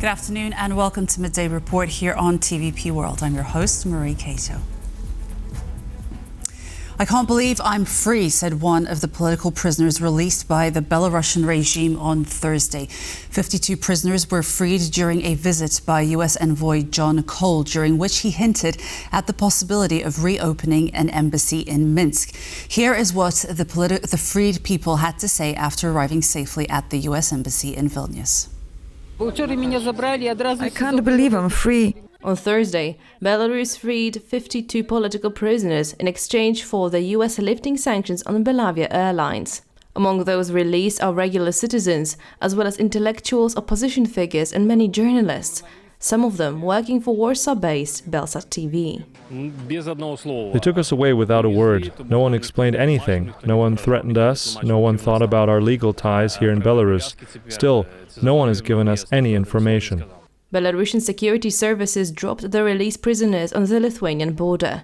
Good afternoon and welcome to Midday Report here on TVP World. I'm your host, Marie Cato. I can't believe I'm free, said one of the political prisoners released by the Belarusian regime on Thursday. 52 prisoners were freed during a visit by U.S. envoy John Cole, during which he hinted at the possibility of reopening an embassy in Minsk. Here is what the freed people had to say after arriving safely at the U.S. embassy in Vilnius. I can't believe I'm free. On Thursday, Belarus freed 52 political prisoners in exchange for the US lifting sanctions on Belavia airlines. Among those released are regular citizens, as well as intellectuals, opposition figures and many journalists, some of them working for Warsaw-based Belsat TV. They took us away without a word. No one explained anything. No one threatened us. No one thought about our legal ties here in Belarus. Still, no one has given us any information. Belarusian security services dropped the released prisoners on the Lithuanian border.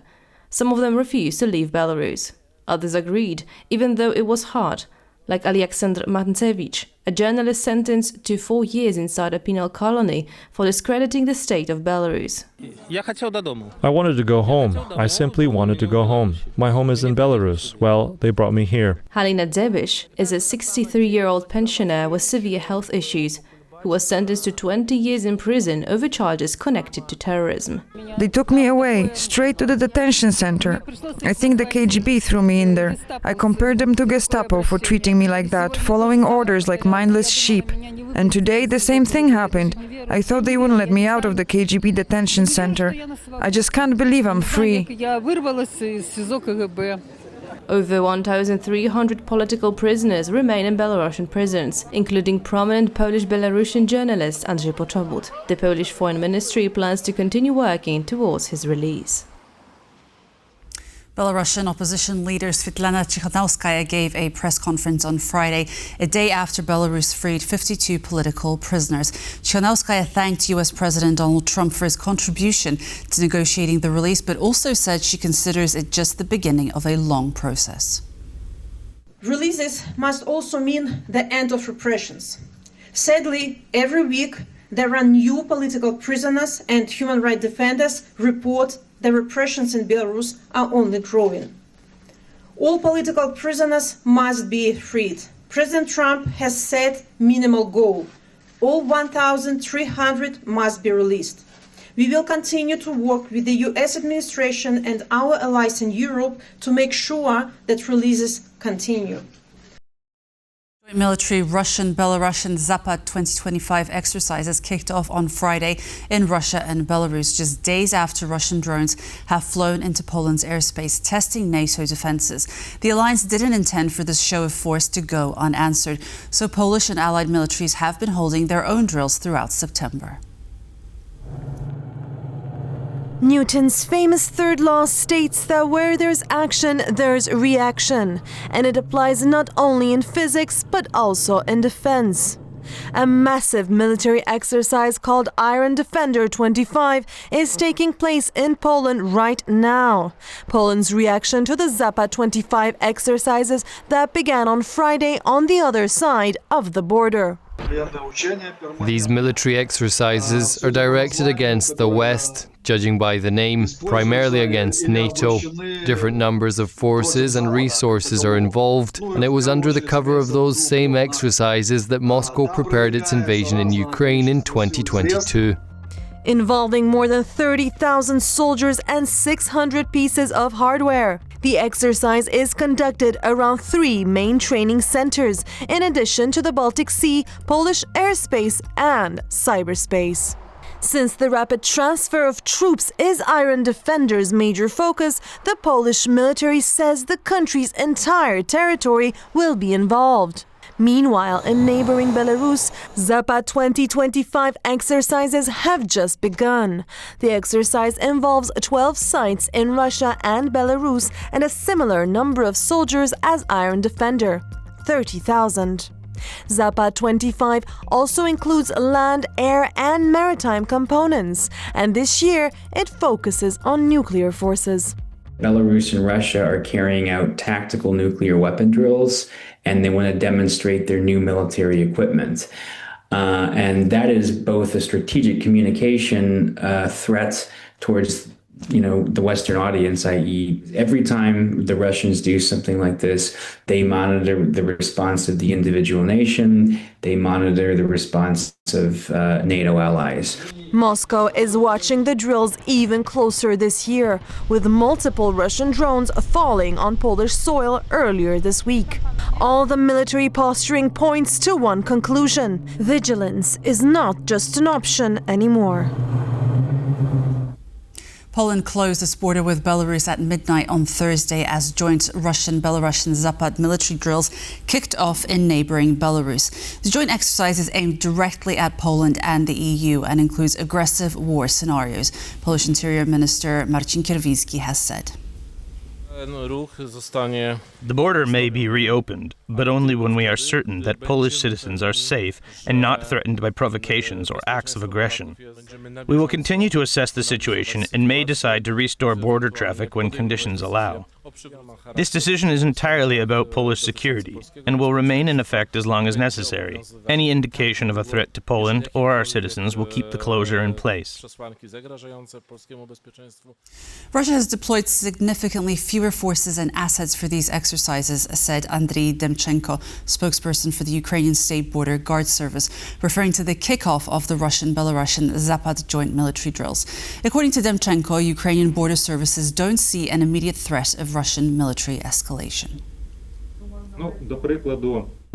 Some of them refused to leave Belarus. Others agreed, even though it was hard, like Alexander Mancevich, a journalist sentenced to 4 years inside a penal colony for discrediting the state of Belarus. I wanted to go home. I simply wanted to go home. My home is in Belarus. Well, they brought me here. Halina Dzebish is a 63-year-old pensioner with severe health issues, who was sentenced to 20 years in prison over charges connected to terrorism. They took me away, straight to the detention center. I think the KGB threw me in there. I compared them to Gestapo for treating me like that, following orders like mindless sheep. And today the same thing happened. I thought they wouldn't let me out of the KGB detention center. I just can't believe I'm free. Over 1,300 political prisoners remain in Belarusian prisons, including prominent Polish-Belarusian journalist Andrzej Poczobut. The Polish Foreign Ministry plans to continue working towards his release. Belarusian opposition leader Svetlana Tsikhanouskaya gave a press conference on Friday, a day after Belarus freed 52 political prisoners. Tsikhanouskaya thanked U.S. President Donald Trump for his contribution to negotiating the release, but also said she considers it just the beginning of a long process. Releases must also mean the end of repressions. Sadly, every week there are new political prisoners, and human rights defenders report the repressions in Belarus are only growing. All political prisoners must be freed. President Trump has set minimal goal. All 1,300 must be released. We will continue to work with the US administration and our allies in Europe to make sure that releases continue. Military Russian-Belarusian Zapad 2025 exercises kicked off on Friday in Russia and Belarus, just days after Russian drones have flown into Poland's airspace, testing NATO defenses. The alliance didn't intend for this show of force to go unanswered, so Polish and allied militaries have been holding their own drills throughout September. Newton's famous third law states that where there's action, there's reaction, and it applies not only in physics but also in defense. A massive military exercise called Iron Defender 25 is taking place in Poland right now. Poland's reaction to the Zapad 25 exercises that began on Friday on the other side of the border. These military exercises are directed against the West, judging by the name, primarily against NATO. Different numbers of forces and resources are involved, and it was under the cover of those same exercises that Moscow prepared its invasion in Ukraine in 2022. Involving more than 30,000 soldiers and 600 pieces of hardware. The exercise is conducted around 3 main training centers, in addition to the Baltic Sea, Polish airspace, and cyberspace. Since the rapid transfer of troops is Iron Defender's major focus, the Polish military says the country's entire territory will be involved. Meanwhile, in neighboring Belarus, Zapad 2025 exercises have just begun. The exercise involves 12 sites in Russia and Belarus and a similar number of soldiers as Iron Defender, 30,000. Zapad 25 also includes land, air, and maritime components, and this year it focuses on nuclear forces. Belarus and Russia are carrying out tactical nuclear weapon drills, and they want to demonstrate their new military equipment. And that is both a strategic communication threat towards the Western audience, i.e., every time the Russians do something like this, they monitor the response of the individual nation, they monitor the response of NATO allies. Moscow is watching the drills even closer this year, with multiple Russian drones falling on Polish soil earlier this week. All the military posturing points to one conclusion: vigilance is not just an option anymore. Poland closed its border with Belarus at midnight on Thursday as joint Russian-Belarusian Zapad military drills kicked off in neighboring Belarus. The joint exercise is aimed directly at Poland and the EU and includes aggressive war scenarios, Polish Interior Minister Marcin Kierwiński has said. The border may be reopened, but only when we are certain that Polish citizens are safe and not threatened by provocations or acts of aggression. We will continue to assess the situation and may decide to restore border traffic when conditions allow. This decision is entirely about Polish security and will remain in effect as long as necessary. Any indication of a threat to Poland or our citizens will keep the closure in place. Russia has deployed significantly fewer forces and assets for these exercises, said Andriy Demchenko, spokesperson for the Ukrainian State Border Guard Service, referring to the kickoff of the Russian-Belarusian Zapad joint military drills. According to Demchenko, Ukrainian border services don't see an immediate threat of Russian military escalation.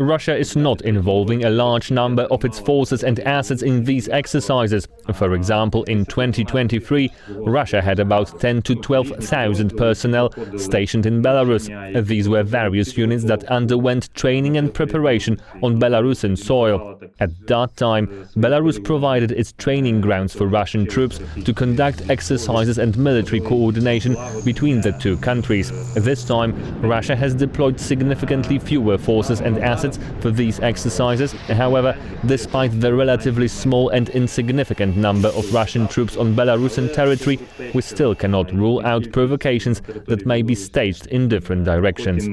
Russia is not involving a large number of its forces and assets in these exercises. For example, in 2023, Russia had about 10 to 12,000 personnel stationed in Belarus. These were various units that underwent training and preparation on Belarusian soil. At that time, Belarus provided its training grounds for Russian troops to conduct exercises and military coordination between the two countries. This time, Russia has deployed significantly fewer forces and assets for these exercises. However, despite the relatively small and insignificant number of Russian troops on Belarusian territory, we still cannot rule out provocations that may be staged in different directions.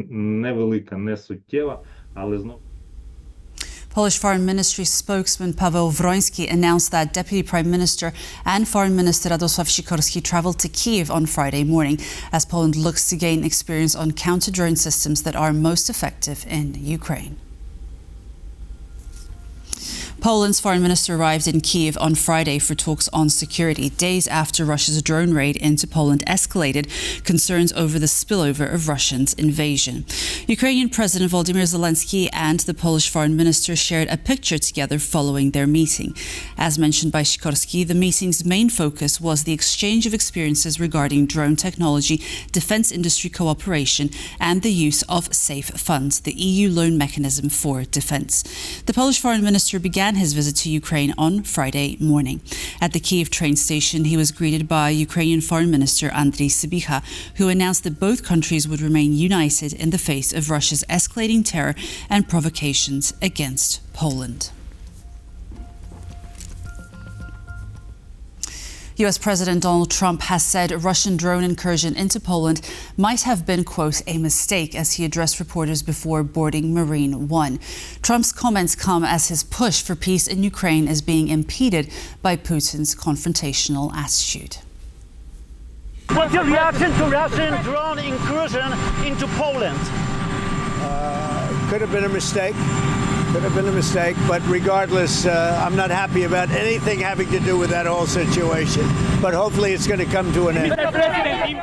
Polish Foreign Ministry spokesman Paweł Wroński announced that Deputy Prime Minister and Foreign Minister Radosław Sikorski traveled to Kyiv on Friday morning as Poland looks to gain experience on counter-drone systems that are most effective in Ukraine. Poland's foreign minister arrived in Kyiv on Friday for talks on security, days after Russia's drone raid into Poland escalated concerns over the spillover of Russia's invasion. Ukrainian President Volodymyr Zelensky and the Polish foreign minister shared a picture together following their meeting. As mentioned by Sikorski, the meeting's main focus was the exchange of experiences regarding drone technology, defense industry cooperation, and the use of SAFE funds, the EU loan mechanism for defense. The Polish foreign minister began his visit to Ukraine on Friday morning. At the Kyiv train station, he was greeted by Ukrainian Foreign Minister Andriy Sybiha, who announced that both countries would remain united in the face of Russia's escalating terror and provocations against Poland. US President Donald Trump has said a Russian drone incursion into Poland might have been, quote, a mistake as he addressed reporters before boarding Marine One. Trump's comments come as his push for peace in Ukraine is being impeded by Putin's confrontational attitude. What's your reaction to Russian drone incursion into Poland? Could have been a mistake. But regardless, I'm not happy about anything having to do with that whole situation. But hopefully it's going to come to an end.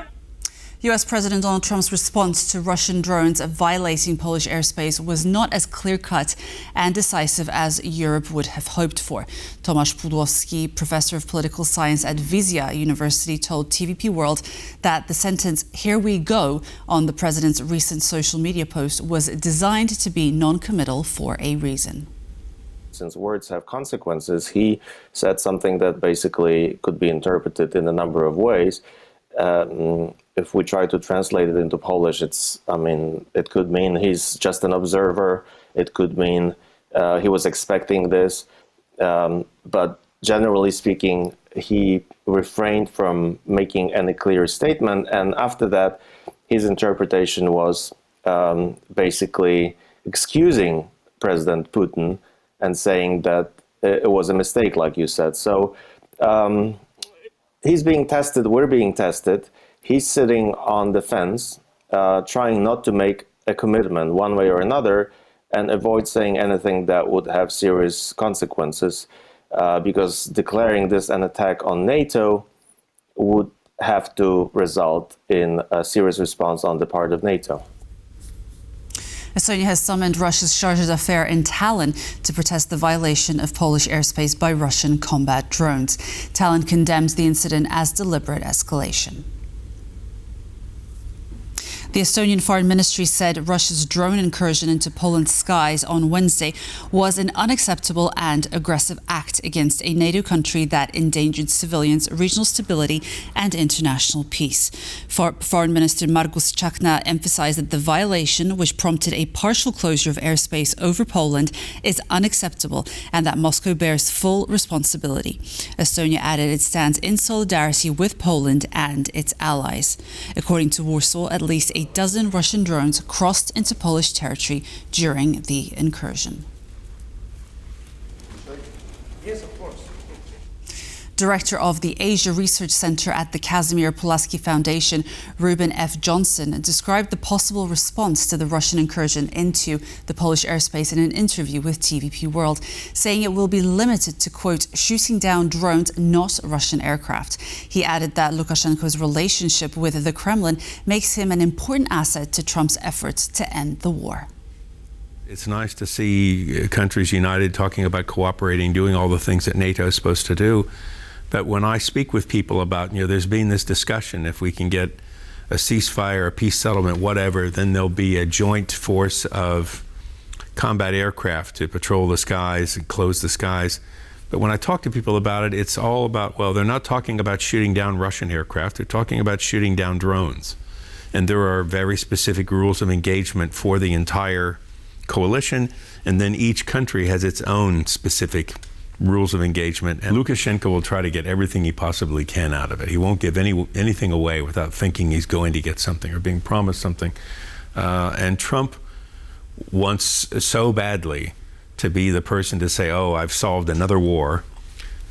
US President Donald Trump's response to Russian drones violating Polish airspace was not as clear-cut and decisive as Europe would have hoped for. Tomasz Pudłowski, professor of political science at Wizja University, told TVP World that the sentence, "Here we go," on the president's recent social media post was designed to be non-committal for a reason. Since words have consequences, he said something that basically could be interpreted in a number of ways. If we try to translate it into Polish, it could mean he's just an observer. It could mean he was expecting this. But generally speaking, he refrained from making any clear statement. And after that, his interpretation was basically excusing President Putin and saying that it was a mistake, like you said. So he's being tested, we're being tested. He's sitting on the fence, trying not to make a commitment one way or another and avoid saying anything that would have serious consequences, because declaring this an attack on NATO would have to result in a serious response on the part of NATO. Estonia has summoned Russia's chargé d'affaires in Tallinn to protest the violation of Polish airspace by Russian combat drones. Tallinn condemns the incident as deliberate escalation. The Estonian Foreign Ministry said Russia's drone incursion into Poland's skies on Wednesday was an unacceptable and aggressive act against a NATO country that endangered civilians, regional stability and international peace. Foreign Minister Margus Čakna emphasized that the violation, which prompted a partial closure of airspace over Poland, is unacceptable and that Moscow bears full responsibility. Estonia added it stands in solidarity with Poland and its allies. According to Warsaw, at least a dozen Russian drones crossed into Polish territory during the incursion. Yes, of course. Director of the Asia Research Center at the Kazimierz Pulaski Foundation, Ruben F. Johnson, described the possible response to the Russian incursion into the Polish airspace in an interview with TVP World, saying it will be limited to, quote, shooting down drones, not Russian aircraft. He added that Lukashenko's relationship with the Kremlin makes him an important asset to Trump's efforts to end the war. It's nice to see countries united, talking about cooperating, doing all the things that NATO is supposed to do. But when I speak with people about, there's been this discussion, if we can get a ceasefire, a peace settlement, whatever, then there'll be a joint force of combat aircraft to patrol the skies and close the skies. But when I talk to people about it, it's all about, well, they're not talking about shooting down Russian aircraft, they're talking about shooting down drones. And there are very specific rules of engagement for the entire coalition, and then each country has its own specific rules of engagement, and Lukashenko will try to get everything he possibly can out of it. He won't give anything away without thinking he's going to get something or being promised something. And Trump wants so badly to be the person to say, oh, I've solved another war,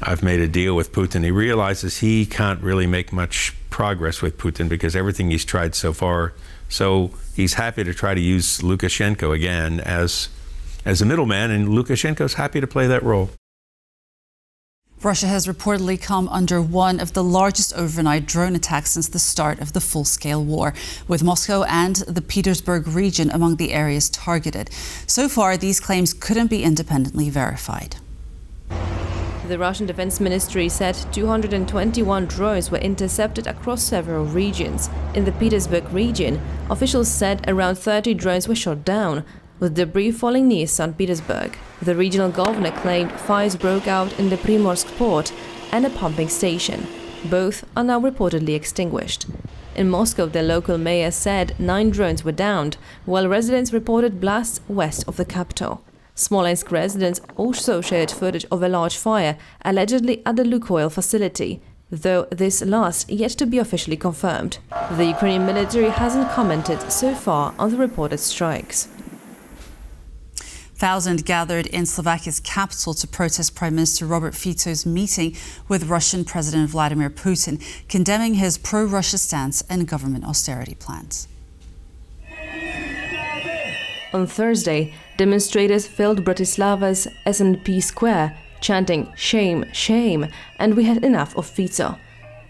I've made a deal with Putin. He realizes he can't really make much progress with Putin because everything he's tried so far. So he's happy to try to use Lukashenko again as a middleman, and Lukashenko's happy to play that role. Russia has reportedly come under one of the largest overnight drone attacks since the start of the full-scale war, with Moscow and the Petersburg region among the areas targeted. So far, these claims couldn't be independently verified. The Russian Defense Ministry said 221 drones were intercepted across several regions. In the Petersburg region, officials said around 30 drones were shot down, with debris falling near St. Petersburg. The regional governor claimed fires broke out in the Primorsk port and a pumping station. Both are now reportedly extinguished. In Moscow, the local mayor said 9 drones were downed, while residents reported blasts west of the capital. Smolensk residents also shared footage of a large fire, allegedly at the Lukoil facility, though this last yet to be officially confirmed. The Ukrainian military hasn't commented so far on the reported strikes. Thousands gathered in Slovakia's capital to protest Prime Minister Robert Fico's meeting with Russian President Vladimir Putin, condemning his pro-Russia stance and government austerity plans. On Thursday, demonstrators filled Bratislava's SNP Square, chanting "Shame, shame," and "We had enough of Fico."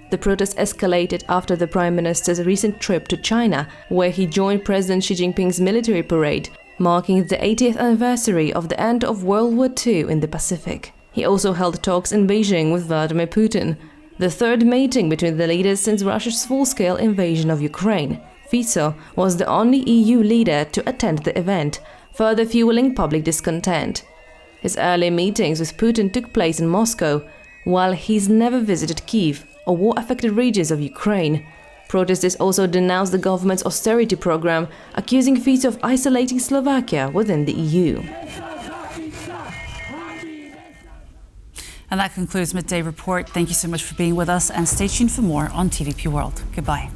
The protest escalated after the Prime Minister's recent trip to China, where he joined President Xi Jinping's military parade, marking the 80th anniversary of the end of World War II in the Pacific. He also held talks in Beijing with Vladimir Putin, the third meeting between the leaders since Russia's full-scale invasion of Ukraine. Fico was the only EU leader to attend the event, further fueling public discontent. His earlier meetings with Putin took place in Moscow, while he's never visited Kyiv or war-affected regions of Ukraine. Protesters also denounced the government's austerity program, accusing Fico of isolating Slovakia within the EU. And that concludes Midday Report. Thank you so much for being with us, and stay tuned for more on TVP World. Goodbye.